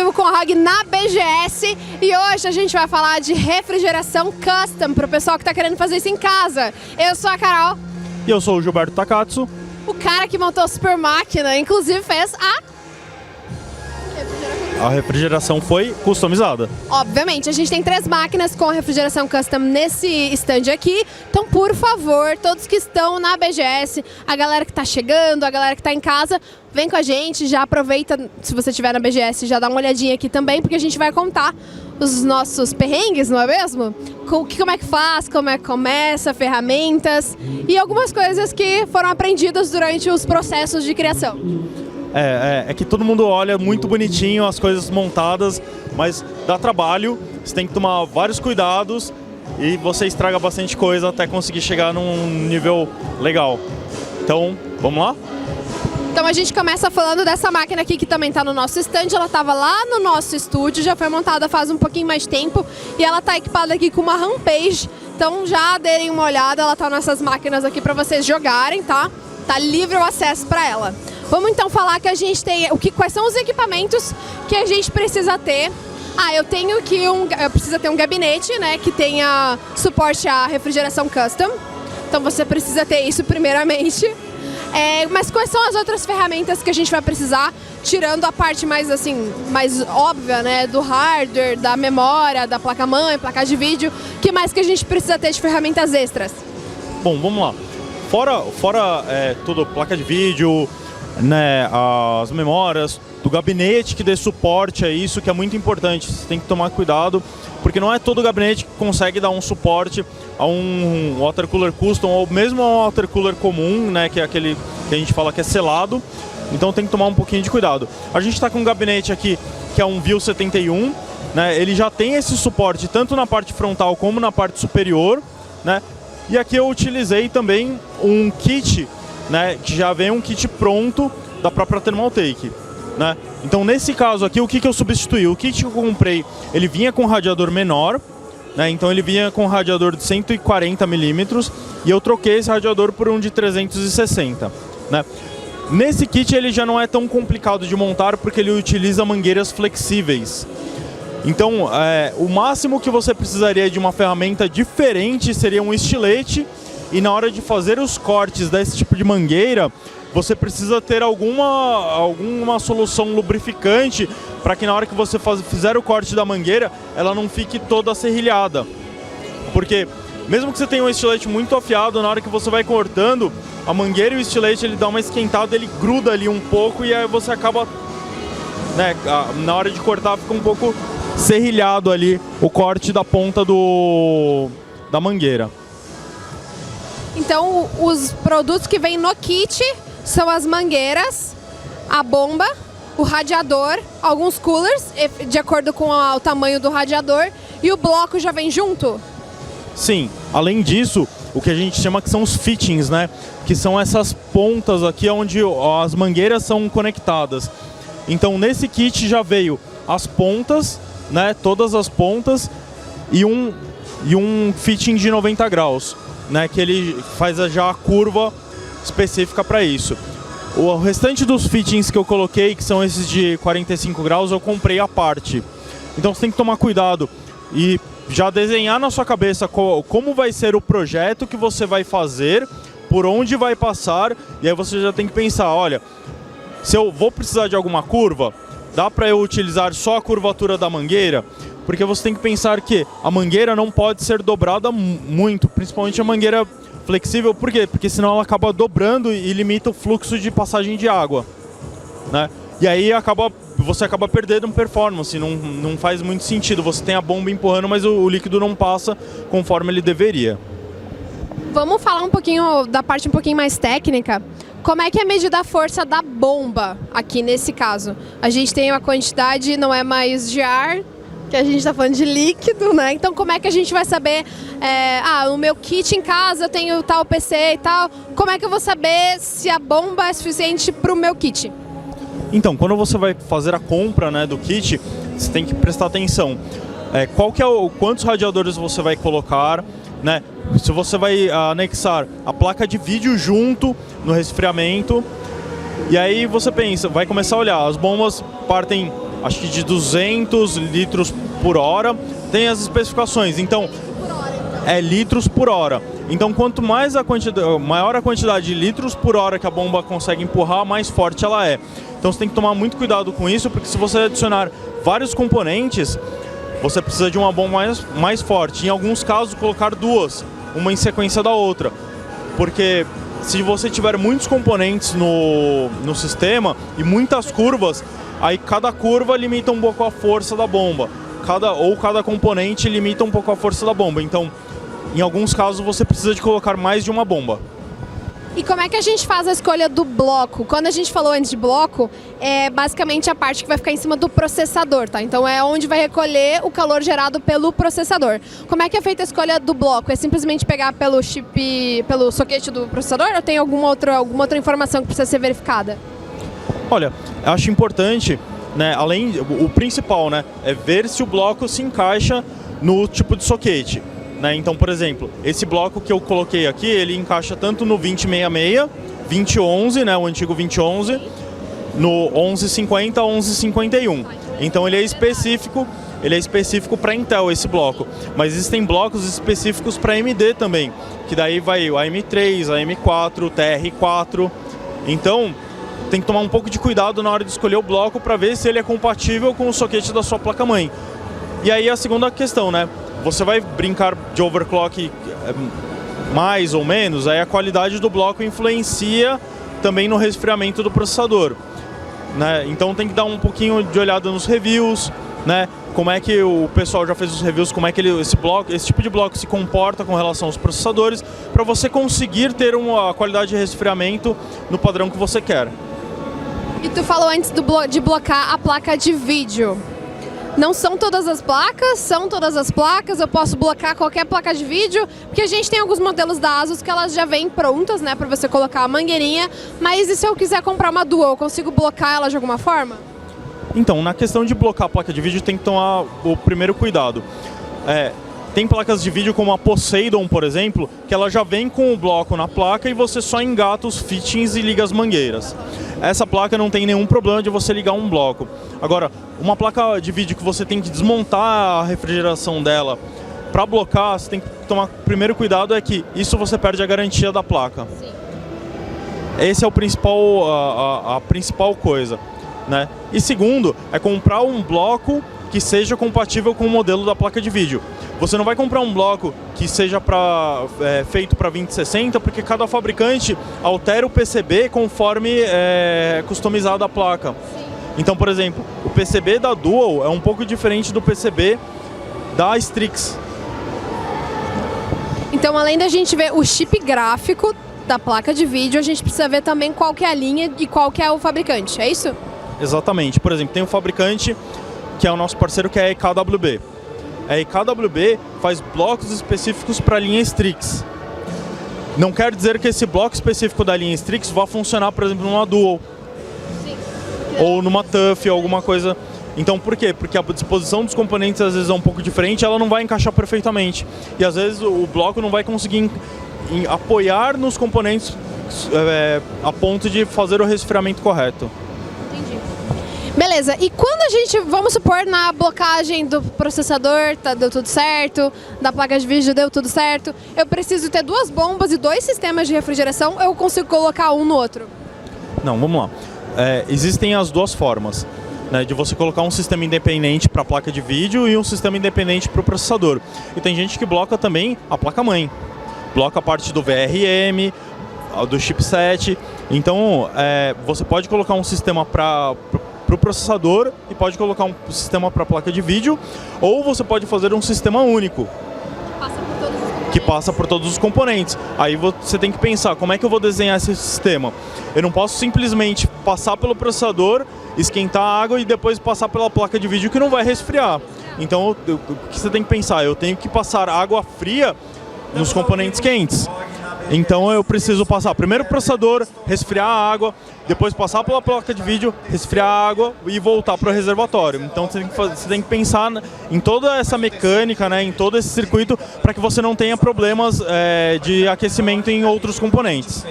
vivo com a ROG na BGS e hoje a gente vai falar de refrigeração custom para o pessoal que está querendo fazer isso em casa. Eu sou a Carol. E eu sou o Gilberto Takatsu. O cara que montou a super máquina, inclusive fez A refrigeração foi customizada. Obviamente, a gente tem 3 máquinas com a refrigeração custom nesse stand aqui. Então, por favor, todos que estão na BGS, a galera que está chegando, a galera que está em casa, vem com a gente, já aproveita, se você estiver na BGS, já dá uma olhadinha aqui também, porque a gente vai contar os nossos perrengues, não é mesmo? Como é que faz, como é que começa, ferramentas e algumas coisas que foram aprendidas durante os processos de criação. É que todo mundo olha muito bonitinho as coisas montadas, mas dá trabalho, você tem que tomar vários cuidados e você estraga bastante coisa até conseguir chegar num nível legal. Então, vamos lá? Então a gente começa falando dessa máquina aqui que também está no nosso stand. Ela estava lá no nosso estúdio, já foi montada faz um pouquinho mais de tempo e ela está equipada aqui com uma Rampage. Então já derem uma olhada, ela está nessas máquinas aqui para vocês jogarem, tá? Tá livre o acesso para ela. Vamos então falar que a gente tem quais são os equipamentos que a gente precisa ter. Eu tenho que eu preciso ter um gabinete, né, que tenha suporte à refrigeração custom. Então você precisa ter isso primeiramente. Mas quais são as outras ferramentas que a gente vai precisar, tirando a parte mais óbvia, né, do hardware, da memória, da placa-mãe, placa de vídeo? O que mais que a gente precisa ter de ferramentas extras? Bom, vamos lá. Fora tudo, placa de vídeo, né, as memórias, do gabinete que dê suporte a isso, que é muito importante. Você tem que tomar cuidado, porque não é todo gabinete que consegue dar um suporte a um water cooler custom ou mesmo a um water cooler comum, né, que é aquele que a gente fala que é selado. Então tem que tomar um pouquinho de cuidado. A gente está com um gabinete aqui que é um VIL 71, né, ele já tem esse suporte tanto na parte frontal como na parte superior, né, e aqui eu utilizei também um kit, né, que já vem um kit pronto da própria Thermaltake, né? Então nesse caso aqui, o que eu substituí? O kit que eu comprei, ele vinha com um radiador menor, né? Então ele vinha com um radiador de 140 milímetros e eu troquei esse radiador por um de 360, né? Nesse kit ele já não é tão complicado de montar porque ele utiliza mangueiras flexíveis. Então o máximo que você precisaria de uma ferramenta diferente seria um estilete. E na hora de fazer os cortes desse tipo de mangueira, você precisa ter alguma solução lubrificante para que na hora que você fizer o corte da mangueira, ela não fique toda serrilhada. Porque mesmo que você tenha um estilete muito afiado, na hora que você vai cortando, a mangueira e o estilete ele dá uma esquentada, ele gruda ali um pouco e aí você acaba, né, na hora de cortar fica um pouco serrilhado ali o corte da ponta da mangueira. Então, os produtos que vêm no kit são as mangueiras, a bomba, o radiador, alguns coolers, de acordo com o tamanho do radiador, e o bloco já vem junto? Sim, além disso, o que a gente chama que são os fittings, né? Que são essas pontas aqui onde as mangueiras são conectadas. Então, nesse kit já veio as pontas, né? Todas as pontas e um fitting de 90 graus. Né, que ele faz já a curva específica para isso. O restante dos fittings que eu coloquei, que são esses de 45 graus, eu comprei à parte. Então você tem que tomar cuidado e já desenhar na sua cabeça como vai ser o projeto que você vai fazer, por onde vai passar, e aí você já tem que pensar, olha, se eu vou precisar de alguma curva, dá para eu utilizar só a curvatura da mangueira? Porque você tem que pensar que a mangueira não pode ser dobrada muito, principalmente a mangueira flexível. Por quê? Porque senão ela acaba dobrando e limita o fluxo de passagem de água, né? E aí você acaba perdendo performance, não faz muito sentido. Você tem a bomba empurrando, mas o líquido não passa conforme ele deveria. Vamos falar um pouquinho da parte um pouquinho mais técnica. Como é que é medida a força da bomba aqui nesse caso? A gente tem uma quantidade, não é mais de ar, que a gente está falando de líquido, né? Então como é que a gente vai saber, no meu kit em casa eu tenho tal PC e tal, como é que eu vou saber se a bomba é suficiente para o meu kit? Então, quando você vai fazer a compra, né, do kit, você tem que prestar atenção. Quantos radiadores você vai colocar, né? Se você vai anexar a placa de vídeo junto no resfriamento, e aí você pensa, vai começar a olhar, as bombas partem acho que de 200 litros por hora, tem as especificações. Então, é litros por hora. Então, quanto mais maior a quantidade de litros por hora que a bomba consegue empurrar, mais forte ela é. Então, você tem que tomar muito cuidado com isso, porque se você adicionar vários componentes, você precisa de uma bomba mais forte. Em alguns casos, colocar duas, uma em sequência da outra. Porque se você tiver muitos componentes no sistema e muitas curvas, aí cada curva limita um pouco a força da bomba. Cada componente limita um pouco a força da bomba. Então, em alguns casos, você precisa de colocar mais de uma bomba. E como é que a gente faz a escolha do bloco? Quando a gente falou antes de bloco, é basicamente a parte que vai ficar em cima do processador, tá? Então é onde vai recolher o calor gerado pelo processador. Como é que é feita a escolha do bloco? É simplesmente pegar pelo chip, pelo soquete do processador, ou tem alguma outra informação que precisa ser verificada? Olha, eu acho importante, né, o principal, né, é ver se o bloco se encaixa no tipo de soquete. Então, por exemplo, esse bloco que eu coloquei aqui, ele encaixa tanto no 2066, 2011, né, o antigo 2011, no 1150, 1151. Então ele é específico para Intel, esse bloco. Mas existem blocos específicos para AMD também, que daí vai o AM3, AM4, TR4. Então, tem que tomar um pouco de cuidado na hora de escolher o bloco para ver se ele é compatível com o soquete da sua placa-mãe. E aí a segunda questão, né? Você vai brincar de overclock mais ou menos, aí a qualidade do bloco influencia também no resfriamento do processador, né? Então tem que dar um pouquinho de olhada nos reviews, né? Como é que o pessoal já fez os reviews, como é que esse tipo de bloco se comporta com relação aos processadores, para você conseguir ter uma qualidade de resfriamento no padrão que você quer. E tu falou antes de blocar a placa de vídeo. Não são todas as placas, são todas as placas, eu posso bloquear qualquer placa de vídeo, porque a gente tem alguns modelos da ASUS que elas já vêm prontas, né, para você colocar a mangueirinha, mas e se eu quiser comprar uma Dual, eu consigo bloquear ela de alguma forma? Então, na questão de bloquear a placa de vídeo, tem que tomar o primeiro cuidado. Tem placas de vídeo como a Poseidon, por exemplo, que ela já vem com o bloco na placa e você só engata os fittings e liga as mangueiras. Essa placa não tem nenhum problema de você ligar um bloco. Agora, uma placa de vídeo que você tem que desmontar a refrigeração dela para blocar, você tem que tomar primeiro cuidado, é que isso você perde a garantia da placa. Sim. Esse é o principal, a principal coisa, né? E segundo, é comprar um bloco que seja compatível com o modelo da placa de vídeo. Você não vai comprar um bloco que seja feito para 2060, porque cada fabricante altera o PCB conforme é customizada a placa. Sim. Então, por exemplo, o PCB da Dual é um pouco diferente do PCB da Strix. Então, além da gente ver o chip gráfico da placa de vídeo, a gente precisa ver também qual que é a linha e qual que é o fabricante, é isso? Exatamente. Por exemplo, tem um fabricante que é o nosso parceiro, que é a EKWB. A EKWB faz blocos específicos para a linha Strix. Não quer dizer que esse bloco específico da linha Strix vá funcionar, por exemplo, numa Dual. Sim. Ou numa TUF, alguma coisa. Então, por quê? Porque a disposição dos componentes às vezes é um pouco diferente, ela não vai encaixar perfeitamente. E às vezes o bloco não vai conseguir apoiar nos componentes a ponto de fazer o resfriamento correto. Entendi. Beleza, e quando a gente, vamos supor, na blocagem do processador deu tudo certo, da placa de vídeo deu tudo certo, eu preciso ter duas bombas e dois sistemas de refrigeração, ou eu consigo colocar um no outro? Não, vamos lá. Existem as duas formas, né, de você colocar um sistema independente para a placa de vídeo e um sistema independente para o processador. E tem gente que bloca também a placa-mãe, bloca a parte do VRM, do chipset. Então, você pode colocar um sistema para o processador e pode colocar um sistema para a placa de vídeo, ou você pode fazer um sistema único que passa por todos os componentes. Aí você tem que pensar, como é que eu vou desenhar esse sistema? Eu não posso simplesmente passar pelo processador, esquentar a água e depois passar pela placa de vídeo, que não vai resfriar. Então, o que você tem que pensar? Eu tenho que passar água fria nos componentes quentes. Então eu preciso passar primeiro o processador, resfriar a água, depois passar pela placa de vídeo, resfriar a água e voltar para o reservatório. Então você tem que pensar em toda essa mecânica, né, em todo esse circuito, para que você não tenha problemas de aquecimento em outros componentes.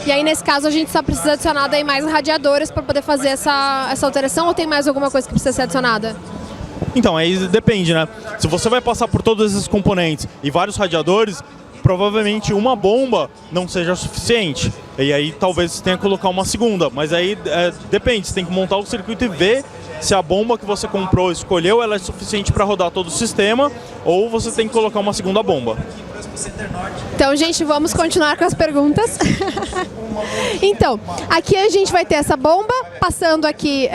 E aí, nesse caso, a gente só precisa adicionar daí mais radiadores para poder fazer essa alteração, ou tem mais alguma coisa que precisa ser adicionada? Então, aí depende, né? Se você vai passar por todos esses componentes e vários radiadores, provavelmente uma bomba não seja suficiente. E aí talvez você tenha que colocar uma segunda, mas aí depende, você tem que montar o circuito e ver se a bomba que você comprou, escolheu, ela é suficiente para rodar todo o sistema, ou você tem que colocar uma segunda bomba. Então, gente, vamos continuar com as perguntas. Então, aqui a gente vai ter essa bomba passando aqui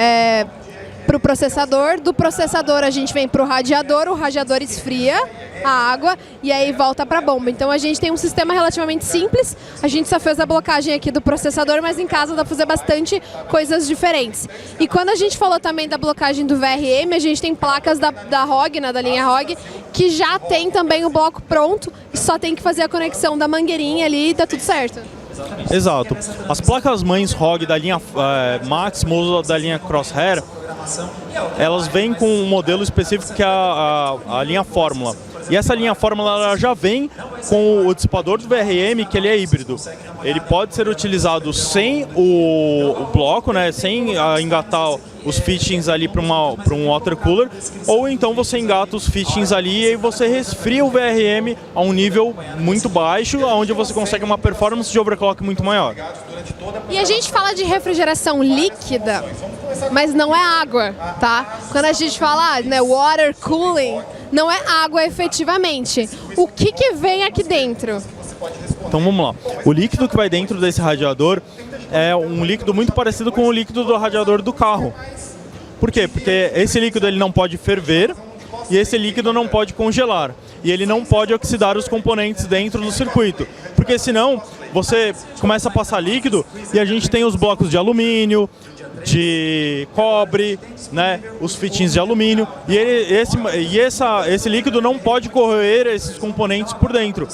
para o processador. Do processador a gente vem para o radiador esfria a água e aí volta para a bomba. Então a gente tem um sistema relativamente simples, a gente só fez a blocagem aqui do processador, mas em casa dá para fazer bastante coisas diferentes. E quando a gente falou também da blocagem do VRM, a gente tem placas da ROG, né, da linha ROG, que já tem também o bloco pronto, e só tem que fazer a conexão da mangueirinha ali e dá tudo certo. Exato. As placas-mães ROG da linha Maximus ou da linha Crosshair, elas vêm com um modelo específico que é a linha Fórmula. E essa linha Fórmula ela já vem com o dissipador do VRM, que ele é híbrido. Ele pode ser utilizado sem o bloco, né, sem engatar os fittings ali para um water cooler, ou então você engata os fittings ali e você resfria o VRM a um nível muito baixo, onde você consegue uma performance de overclock muito maior. E a gente fala de refrigeração líquida, mas não é água, tá? Quando a gente fala, né, water cooling, não é água efetivamente. O que vem aqui dentro? Então vamos lá. O líquido que vai dentro desse radiador é um líquido muito parecido com o líquido do radiador do carro. Por quê? Porque esse líquido ele não pode ferver e esse líquido não pode congelar. E ele não pode oxidar os componentes dentro do circuito. Porque senão você começa a passar líquido e a gente tem os blocos de alumínio, de cobre, né, os fittings de alumínio, e esse líquido não pode corroer esses componentes por dentro.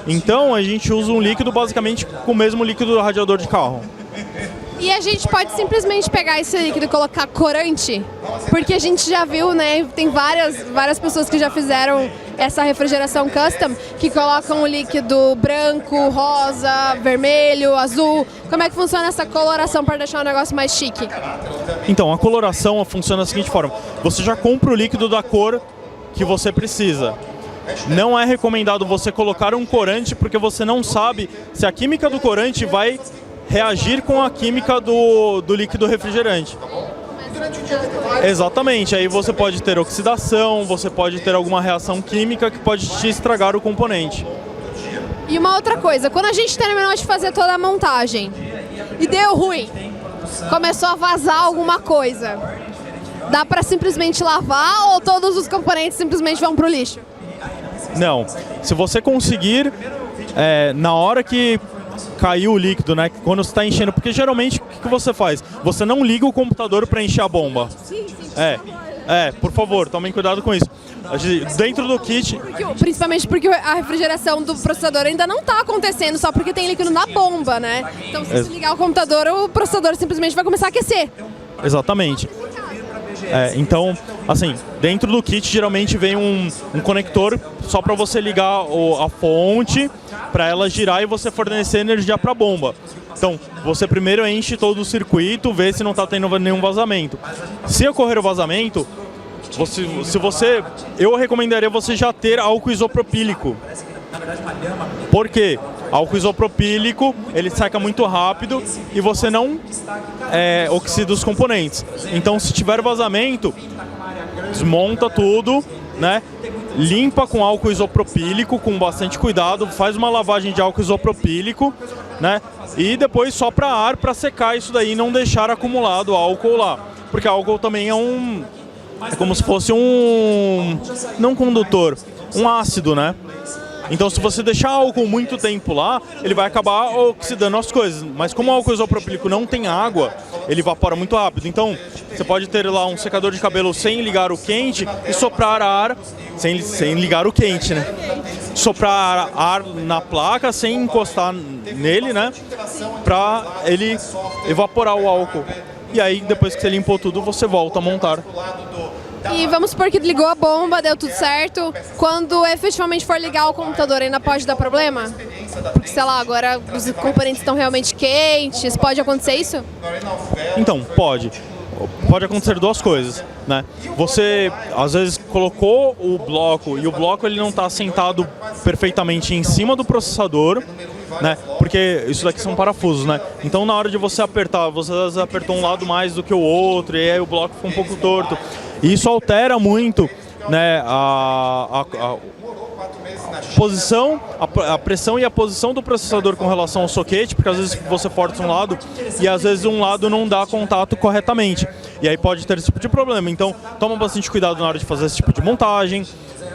Então a gente usa um líquido basicamente com o mesmo líquido do radiador de carro. E a gente pode simplesmente pegar esse líquido e colocar corante? Porque a gente já viu, né, tem várias pessoas que já fizeram essa refrigeração custom, que colocam o líquido branco, rosa, vermelho, azul. Como é que funciona essa coloração para deixar o negócio mais chique? Então, a coloração funciona da seguinte forma. Você já compra o líquido da cor que você precisa. Não é recomendado você colocar um corante, porque você não sabe se a química do corante vai reagir com a química do líquido refrigerante. Exatamente, aí você pode ter oxidação, você pode ter alguma reação química que pode te estragar o componente. E uma outra coisa, quando a gente terminou de fazer toda a montagem e deu ruim, começou a vazar alguma coisa, dá para simplesmente lavar ou todos os componentes simplesmente vão pro lixo? Não, se você conseguir, na hora que caiu o líquido, né? Quando você está enchendo, porque geralmente o que você faz? Você não liga o computador para encher a bomba. Sim. Por favor, tomem cuidado com isso. Dentro do kit... Principalmente porque a refrigeração do processador ainda não está acontecendo só porque tem líquido na bomba, né? Então se você ligar o computador, o processador simplesmente vai começar a aquecer. Exatamente. Então, assim, dentro do kit geralmente vem um conector só para você ligar a fonte, para ela girar e você fornecer energia para a bomba. Então, você primeiro enche todo o circuito, vê se não está tendo nenhum vazamento. Se ocorrer o vazamento, eu recomendaria você já ter álcool isopropílico. Por quê? Álcool isopropílico, ele seca muito rápido e você não oxida os componentes. Então, se tiver vazamento, desmonta tudo, né? Limpa com álcool isopropílico, com bastante cuidado, faz uma lavagem de álcool isopropílico, né? E depois sopra ar para secar isso daí e não deixar acumulado álcool lá. Porque álcool também é como se fosse não condutor, um ácido, né? Então, se você deixar álcool muito tempo lá, ele vai acabar oxidando as coisas. Mas como o álcool isopropílico não tem água, ele evapora muito rápido. Então, você pode ter lá um secador de cabelo sem ligar o quente e soprar ar sem ligar o quente, né? soprar ar na placa sem encostar nele, né? Para ele evaporar o álcool. E aí, depois que você limpou tudo, você volta a montar. E vamos supor que ligou a bomba, deu tudo certo. Quando efetivamente for ligar o computador, ainda pode dar problema? Porque, sei lá, agora os componentes estão realmente quentes. Pode acontecer isso? Então, pode. Pode acontecer duas coisas, né? Você, às vezes, colocou o bloco e o bloco ele não está sentado perfeitamente em cima do processador, né? Porque isso daqui são parafusos, né? Então, na hora de você apertar, você às vezes apertou um lado mais do que o outro e aí o bloco fica um pouco torto. E isso altera muito, né, a posição, a pressão e a posição do processador com relação ao soquete, porque às vezes você força um lado e às vezes um lado não dá contato corretamente. E aí pode ter esse tipo de problema. Então, toma bastante cuidado na hora de fazer esse tipo de montagem,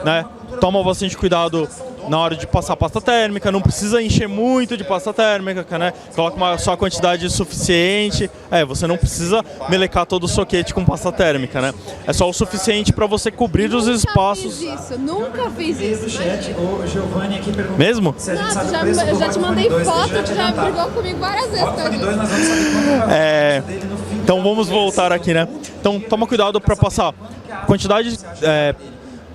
né? Toma bastante cuidado na hora de passar pasta térmica, não precisa encher muito de pasta térmica, né? Coloca só a quantidade suficiente. Você não precisa melecar todo o soquete com pasta térmica, né? É só o suficiente para você cobrir os espaços. Nunca fiz isso. O Giovanni aqui perguntou. Mesmo? Eu já te mandei foto, tu já brigou comigo várias vezes. Nós vamos saber Então vamos voltar aqui, né? Então toma cuidado para passar quantidade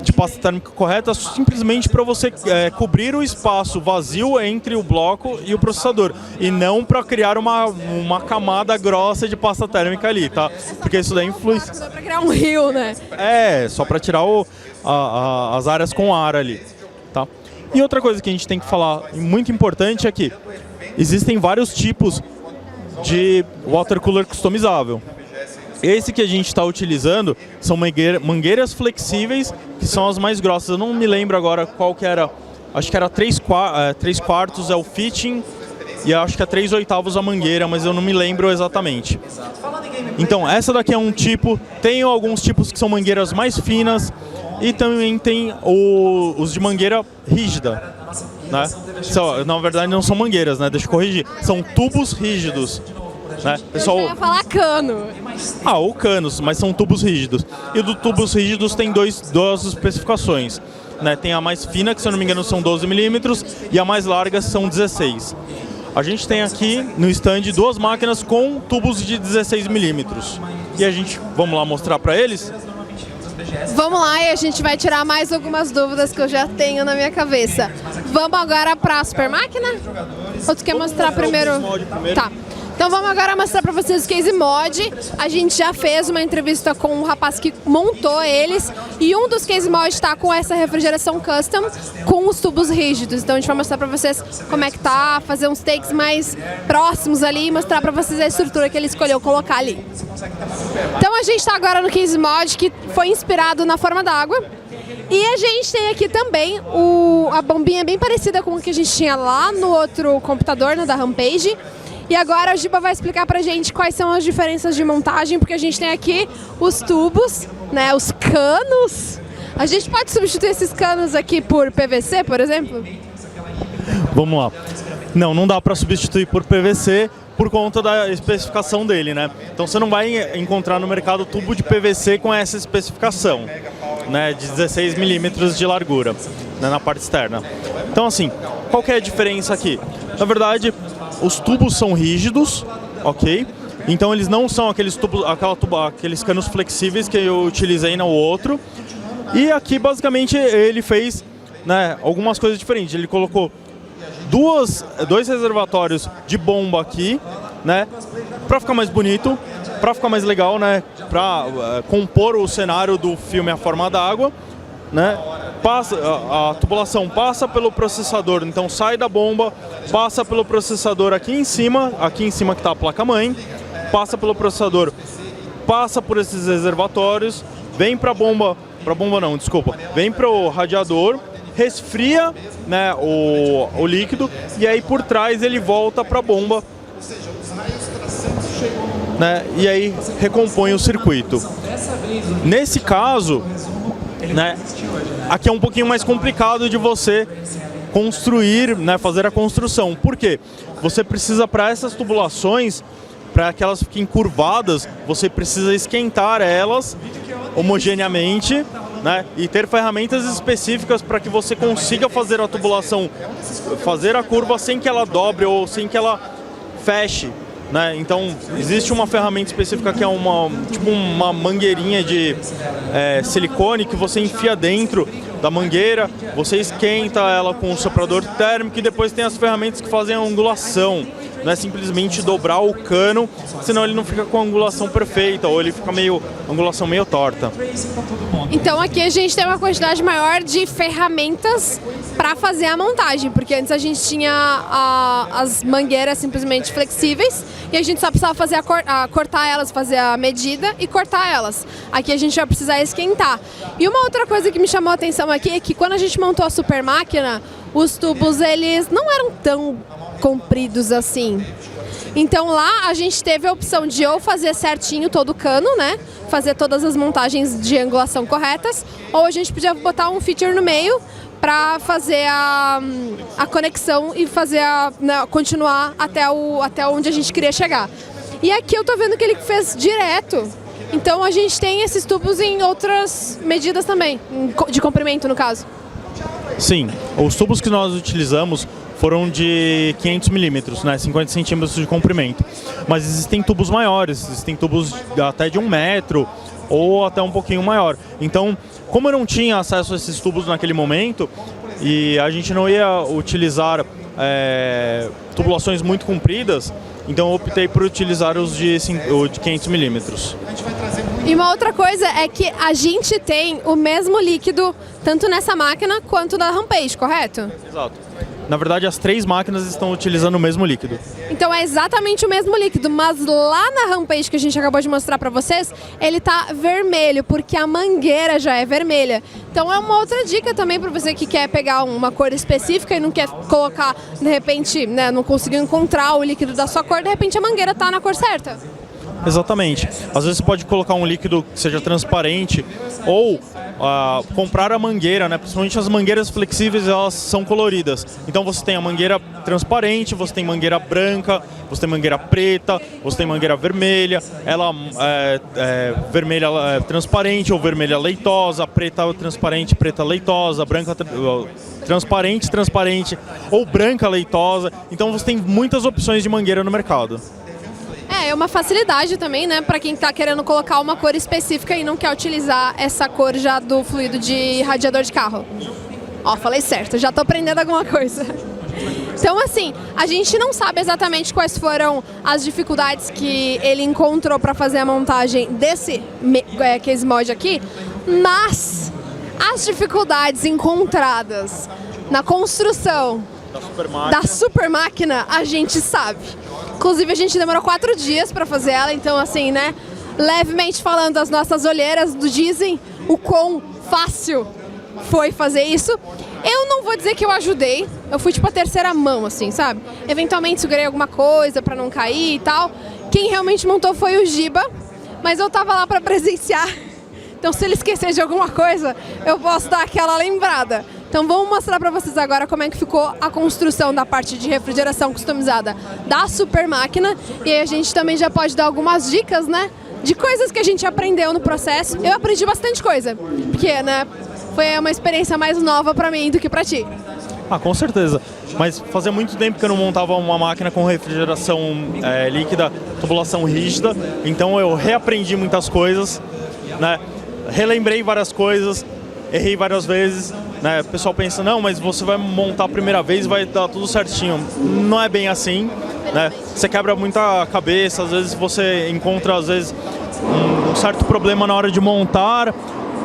de pasta térmica correta, simplesmente para você cobrir o espaço vazio entre o bloco e o processador, e não para criar uma camada grossa de pasta térmica ali, tá? Porque isso daí influi. Só para criar um rio, né? Só para tirar as áreas com ar ali, tá? E outra coisa que a gente tem que falar, muito importante, é que existem vários tipos de water cooler customizável. Esse que a gente está utilizando são mangueiras flexíveis, que são as mais grossas. Eu não me lembro agora qual que era. Acho que era 3/4 é o fitting e acho que é 3/8 a mangueira, mas eu não me lembro exatamente. Então, essa daqui é um tipo. Tem alguns tipos que são mangueiras mais finas e também tem os de mangueira rígida, né? Na verdade, não são mangueiras, né? Deixa eu corrigir. São tubos rígidos. Né? Pessoal, eu ia falar cano. Ou canos, mas são tubos rígidos. E dos tubos rígidos tem duas especificações. Né? Tem a mais fina, que se eu não me engano são 12 milímetros, e a mais larga são 16. A gente tem aqui no stand duas máquinas com tubos de 16 milímetros. E vamos lá mostrar para eles? Vamos lá e a gente vai tirar mais algumas dúvidas que eu já tenho na minha cabeça. Vamos agora para a super máquina? Ou tu quer mostrar primeiro? Tá. Então vamos agora mostrar para vocês o Case Mod. A gente já fez uma entrevista com um rapaz que montou eles e um dos Case Mod está com essa refrigeração custom com os tubos rígidos. Então a gente vai mostrar para vocês como é que tá, fazer uns takes mais próximos ali e mostrar para vocês a estrutura que ele escolheu colocar ali. Então a gente está agora no Case Mod, que foi inspirado na forma d'água. E a gente tem aqui também a bombinha bem parecida com o que a gente tinha lá no outro computador, no da Rampage. E agora o Giba vai explicar pra gente quais são as diferenças de montagem, porque a gente tem aqui os tubos, né, os canos. A gente pode substituir esses canos aqui por PVC, por exemplo? Vamos lá. Não dá para substituir por PVC por conta da especificação dele, né? Então você não vai encontrar no mercado tubo de PVC com essa especificação, né, de 16 milímetros de largura, né, na parte externa. Então assim, qual que é a diferença aqui? Na verdade, os tubos são rígidos, ok? Então eles não são aqueles aqueles canos flexíveis que eu utilizei no outro. E aqui basicamente ele fez, né, algumas coisas diferentes. Ele colocou dois reservatórios de bomba aqui, né, para ficar mais bonito, para ficar mais legal, né, para compor o cenário do filme A Forma d'Água, né? A tubulação passa pelo processador, então sai da bomba, passa pelo processador aqui em cima que está a placa-mãe, passa pelo processador, passa por esses reservatórios, vem para a bomba, vem para o radiador, resfria, né, o líquido e aí por trás ele volta para a bomba, né, e aí recompõe o circuito. Nesse caso, né, aqui é um pouquinho mais complicado de você construir, né, fazer a construção. Por quê? Você precisa, para essas tubulações, para que elas fiquem curvadas, você precisa esquentar elas homogeneamente né? E ter ferramentas específicas para que você consiga fazer a tubulação, fazer a curva sem que ela dobre ou sem que ela feche, né? Então existe uma ferramenta específica que é tipo uma mangueirinha de silicone que você enfia dentro da mangueira, você esquenta ela com um soprador térmico e depois tem as ferramentas que fazem a angulação. Não é simplesmente dobrar o cano, senão ele não fica com a angulação perfeita ou ele fica angulação meio torta. Então aqui a gente tem uma quantidade maior de ferramentas para fazer a montagem, porque antes a gente tinha as mangueiras simplesmente flexíveis e a gente só precisava fazer cortar elas, fazer a medida e cortar elas. Aqui a gente vai precisar esquentar. E uma outra coisa que me chamou a atenção aqui é que quando a gente montou a super máquina, os tubos eles não eram tão compridos assim. Então lá a gente teve a opção de ou fazer certinho todo o cano, né? Fazer todas as montagens de angulação corretas, ou a gente podia botar um feature no meio para fazer a conexão e fazer continuar até onde a gente queria chegar. E aqui eu tô vendo que ele fez direto. Então a gente tem esses tubos em outras medidas também, de comprimento no caso. Sim, os tubos que nós utilizamos foram de 500 milímetros, né, 50 centímetros de comprimento. Mas existem tubos maiores, existem tubos até de 1 metro ou até um pouquinho maior. Então, como eu não tinha acesso a esses tubos naquele momento e a gente não ia utilizar tubulações muito compridas, então eu optei por utilizar os de 500 milímetros. E uma outra coisa é que a gente tem o mesmo líquido tanto nessa máquina quanto na Rampage, correto? Exato. Na verdade, as 3 máquinas estão utilizando o mesmo líquido. Então é exatamente o mesmo líquido, mas lá na Rampage que a gente acabou de mostrar para vocês, ele tá vermelho, porque a mangueira já é vermelha. Então é uma outra dica também para você que quer pegar uma cor específica e não quer colocar, de repente, né, não conseguiu encontrar o líquido da sua cor, de repente a mangueira tá na cor certa. Exatamente. Às vezes você pode colocar um líquido que seja transparente ou comprar a mangueira, né? Principalmente as mangueiras flexíveis, elas são coloridas. Então você tem a mangueira transparente, você tem mangueira branca, você tem mangueira preta, você tem mangueira vermelha. Ela vermelha transparente ou vermelha leitosa, preta transparente, preta leitosa, branca transparente ou branca leitosa. Então você tem muitas opções de mangueira no mercado. É uma facilidade também, né, para quem está querendo colocar uma cor específica e não quer utilizar essa cor já do fluido de radiador de carro. Ó, falei certo, já tô aprendendo alguma coisa. Então, assim, a gente não sabe exatamente quais foram as dificuldades que ele encontrou para fazer a montagem desse case mod aqui, mas as dificuldades encontradas na construção da super máquina a gente sabe. Inclusive a gente demorou 4 dias para fazer ela, então assim, né, levemente falando, as nossas olheiras dizem o quão fácil foi fazer isso. Eu não vou dizer que eu ajudei, eu fui tipo a terceira mão, assim, sabe? Eventualmente segurei alguma coisa para não cair e tal. Quem realmente montou foi o Giba, mas eu tava lá para presenciar. Então se ele esquecer de alguma coisa, eu posso dar aquela lembrada. Então vamos mostrar para vocês agora como é que ficou a construção da parte de refrigeração customizada da super máquina. E aí a gente também já pode dar algumas dicas, né, de coisas que a gente aprendeu no processo. Eu aprendi bastante coisa, porque, né, foi uma experiência mais nova para mim do que para ti. Ah, com certeza. Mas fazia muito tempo que eu não montava uma máquina com refrigeração líquida, tubulação rígida. Então eu reaprendi muitas coisas, né, relembrei várias coisas, errei várias vezes. Né? O pessoal pensa, não, mas você vai montar a primeira vez e vai dar tudo certinho. Não é bem assim, né? Você quebra muita cabeça, às vezes você encontra um certo problema na hora de montar,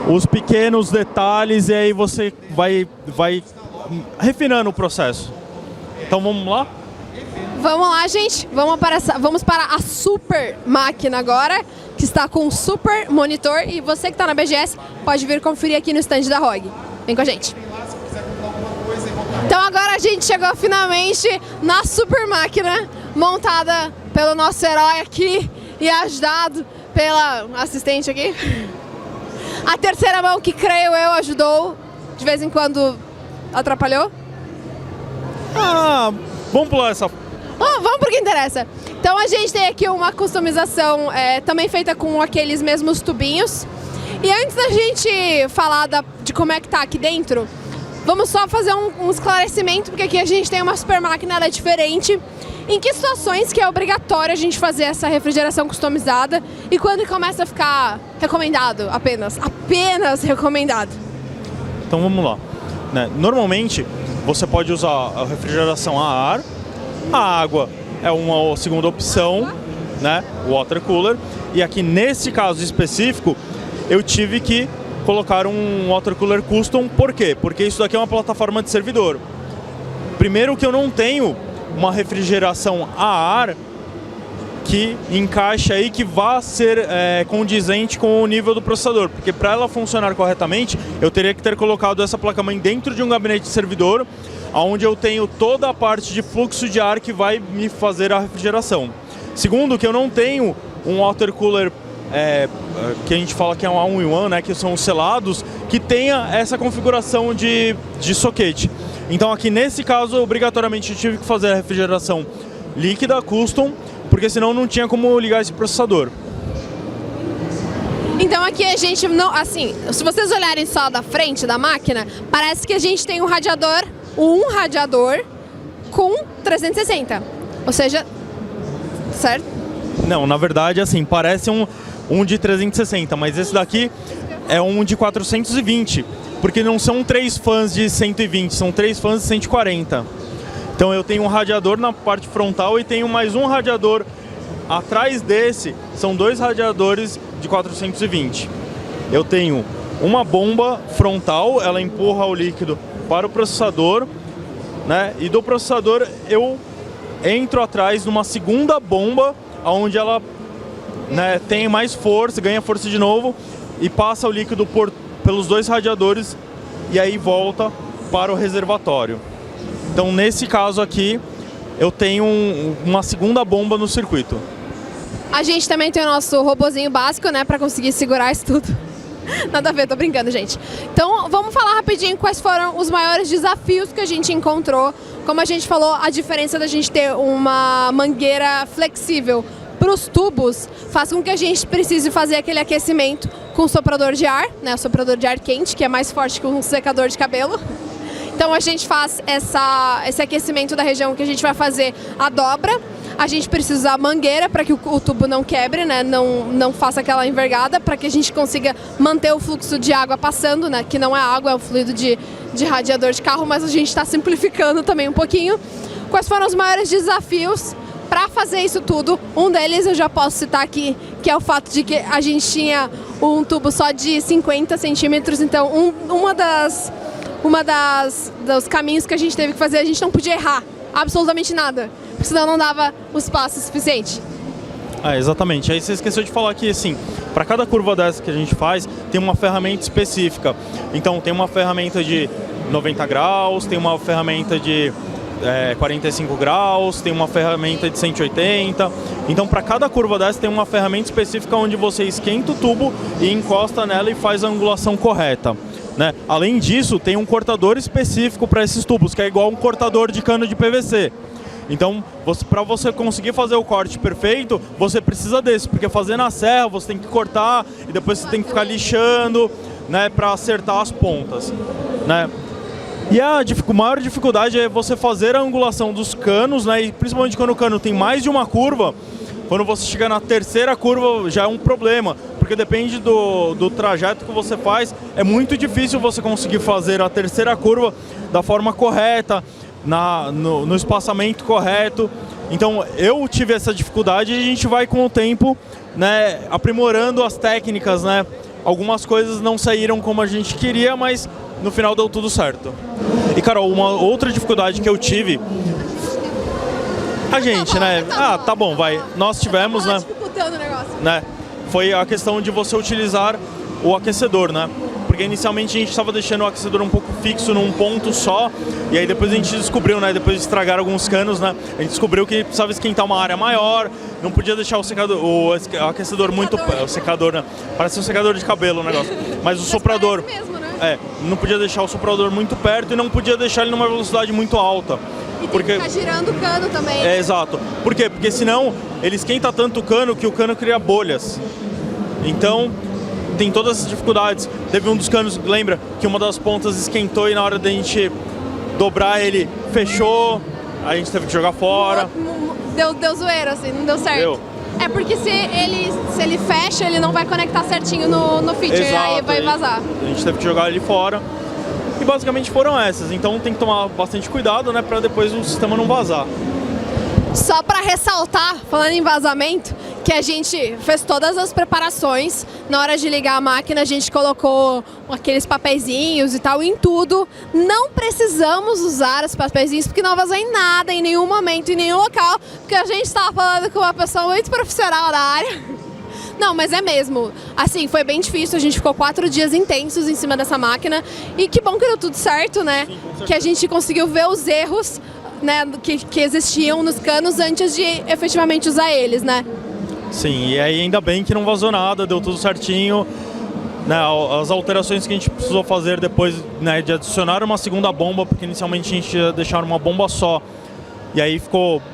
os pequenos detalhes, e aí você vai refinando o processo. Então vamos lá? Vamos lá, gente. Vamos para a super máquina agora, que está com um super monitor, e você que está na BGS pode vir conferir aqui no stand da ROG. Vem com a gente. Então agora a gente chegou finalmente na super máquina montada pelo nosso herói aqui e ajudado pela assistente aqui. A terceira mão que creio eu ajudou, de vez em quando atrapalhou. Vamos pular essa. Vamos pro que interessa. Então a gente tem aqui uma customização também feita com aqueles mesmos tubinhos. E antes da gente falar de como é que tá aqui dentro, vamos só fazer um esclarecimento, porque aqui a gente tem uma super máquina, ela é diferente. Em que situações que é obrigatório a gente fazer essa refrigeração customizada e quando começa a ficar recomendado apenas? Apenas recomendado. Então vamos lá. Né? Normalmente você pode usar a refrigeração a ar, a água é uma segunda opção, né? Water cooler. E aqui nesse caso específico eu tive que colocar um water cooler custom. Por quê? Porque isso daqui é uma plataforma de servidor. Primeiro que eu não tenho uma refrigeração a ar que encaixe aí, que vá ser condizente com o nível do processador, porque para ela funcionar corretamente eu teria que ter colocado essa placa-mãe dentro de um gabinete de servidor, onde eu tenho toda a parte de fluxo de ar que vai me fazer a refrigeração. Segundo, que eu não tenho um water cooler que a gente fala que é um all-in-one, né, que são os selados, que tenha essa configuração de soquete. Então aqui nesse caso, obrigatoriamente eu tive que fazer a refrigeração líquida, custom, porque senão não tinha como ligar esse processador. Então aqui a gente não, assim, se vocês olharem só da frente da máquina, parece que a gente tem um radiador com 360, ou seja, certo? Não, na verdade, assim, parece um de 360, mas esse daqui é um de 420, porque não são 3 fãs de 120, são 3 fãs de 140. Então eu tenho um radiador na parte frontal e tenho mais um radiador atrás desse, são 2 radiadores de 420. Eu tenho uma bomba frontal, ela empurra o líquido para o processador, né? E do processador eu entro atrás numa segunda bomba, onde ela, né, tem mais força, ganha força de novo e passa o líquido pelos 2 radiadores e aí volta para o reservatório. Então nesse caso aqui eu tenho uma segunda bomba no circuito. A gente também tem o nosso robozinho básico, né, para conseguir segurar isso tudo. Nada a ver, tô brincando, gente. Então vamos falar rapidinho quais foram os maiores desafios que a gente encontrou. Como a gente falou, a diferença da gente ter uma mangueira flexível para os tubos faz com que a gente precise fazer aquele aquecimento com soprador de ar, né, o soprador de ar quente, que é mais forte que um secador de cabelo. Então a gente faz esse aquecimento da região que a gente vai fazer a dobra. A gente precisa usar mangueira para que o tubo não quebre, né? Não faça aquela envergada, para que a gente consiga manter o fluxo de água passando, né? Que não é água, é um fluido de radiador de carro, mas a gente está simplificando também um pouquinho. Quais foram os maiores desafios para fazer isso tudo? Um deles eu já posso citar aqui, que é o fato de que a gente tinha um tubo só de 50 centímetros, então dos caminhos que a gente teve que fazer, a gente não podia errar absolutamente nada, porque senão não dava o espaço suficiente. Exatamente. Aí você esqueceu de falar que, assim, para cada curva dessa que a gente faz, tem uma ferramenta específica. Então tem uma ferramenta de 90 graus, tem uma ferramenta de 45 graus, tem uma ferramenta de 180. Então para cada curva dessa tem uma ferramenta específica onde você esquenta o tubo e encosta nela e faz a angulação correta, né? Além disso, tem um cortador específico para esses tubos, que é igual um cortador de cano de PVC. Então, para você conseguir fazer o corte perfeito, você precisa desse, porque fazer na serra você tem que cortar e depois você tem que ficar lixando, né, para acertar as pontas, né? E a maior dificuldade é você fazer a angulação dos canos, né, e principalmente quando o cano tem mais de uma curva. Quando você chega na terceira curva já é um problema, porque depende do trajeto que você faz, é muito difícil você conseguir fazer a terceira curva da forma correta, no espaçamento correto. Então eu tive essa dificuldade e a gente vai com o tempo, né, aprimorando as técnicas, né? Algumas coisas não saíram como a gente queria, mas no final deu tudo certo. E Carol, uma outra dificuldade que eu tive... A gente, né? Tá bom, vai. Nós tivemos, né? Dificultando o negócio. Né? Foi a questão de você utilizar o aquecedor, né? Porque inicialmente a gente estava deixando o aquecedor um pouco fixo num ponto só, e aí depois a gente descobriu, né? Depois de estragar alguns canos, né? A gente descobriu que precisava esquentar uma área maior, não podia deixar o aquecedor muito... O secador, né? Parece um secador de cabelo o negócio. Mas o soprador... Mesmo, né? Não podia deixar o soprador muito perto e não podia deixar ele numa velocidade muito alta. E tem que ficar girando o cano também. Exato. Por quê? Porque senão ele esquenta tanto o cano que o cano cria bolhas. Então, tem todas as dificuldades. Teve um dos canos, lembra, que uma das pontas esquentou e na hora da gente dobrar ele fechou, a gente teve que jogar fora. Deu zoeira, assim, não deu certo. Deu. É porque se ele fecha, ele não vai conectar certinho no feature, Exato, aí vai vazar. A gente teve que jogar ele fora. E basicamente foram essas. Então tem que tomar bastante cuidado, né, para depois o sistema não vazar. Só para ressaltar, falando em vazamento, que a gente fez todas as preparações. Na hora de ligar a máquina, a gente colocou aqueles papeizinhos e tal em tudo. Não precisamos usar os papeizinhos porque não vazou em nada, em nenhum momento, em nenhum local, porque a gente estava falando com uma pessoa muito profissional da área. Não, mas é mesmo. Assim, foi bem difícil, a gente ficou 4 dias intensos em cima dessa máquina. E que bom que deu tudo certo, né? Sim, com certeza. Que a gente conseguiu ver os erros, né, que existiam nos canos antes de efetivamente usar eles, né? Sim, e aí ainda bem que não vazou nada, deu tudo certinho. Né, as alterações que a gente precisou fazer depois, né, de adicionar uma segunda bomba, porque inicialmente a gente ia deixar uma bomba só. E aí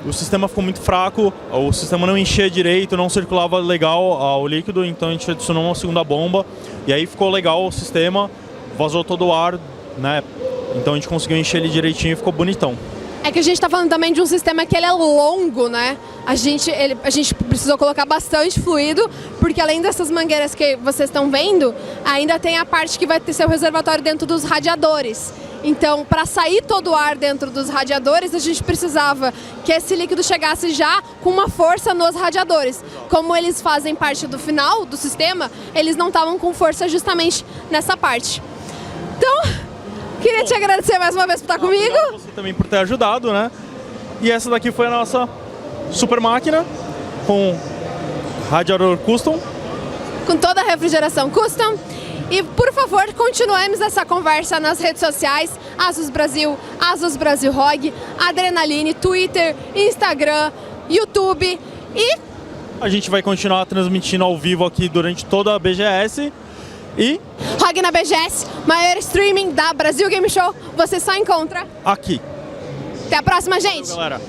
o sistema ficou muito fraco, o sistema não enchia direito, não circulava legal o líquido, então a gente adicionou uma segunda bomba. E aí ficou legal o sistema, vazou todo o ar, né? Então a gente conseguiu encher ele direitinho e ficou bonitão. É que a gente está falando também de um sistema que ele é longo, né? A gente precisou colocar bastante fluido, porque além dessas mangueiras que vocês estão vendo, ainda tem a parte que vai ter seu reservatório dentro dos radiadores. Então, para sair todo o ar dentro dos radiadores, a gente precisava que esse líquido chegasse já com uma força nos radiadores. Como eles fazem parte do final do sistema, eles não estavam com força justamente nessa parte. Então, queria te agradecer mais uma vez por estar comigo. Obrigado você também por ter ajudado, né? E essa daqui foi a nossa super máquina com radiador custom. Com toda a refrigeração custom. E, por favor, continuemos essa conversa nas redes sociais, Asus Brasil, Asus Brasil ROG, Adrenaline, Twitter, Instagram, YouTube e... A gente vai continuar transmitindo ao vivo aqui durante toda a BGS e... ROG na BGS, maior streaming da Brasil Game Show, você só encontra aqui. Até a próxima, gente! Valeu, galera.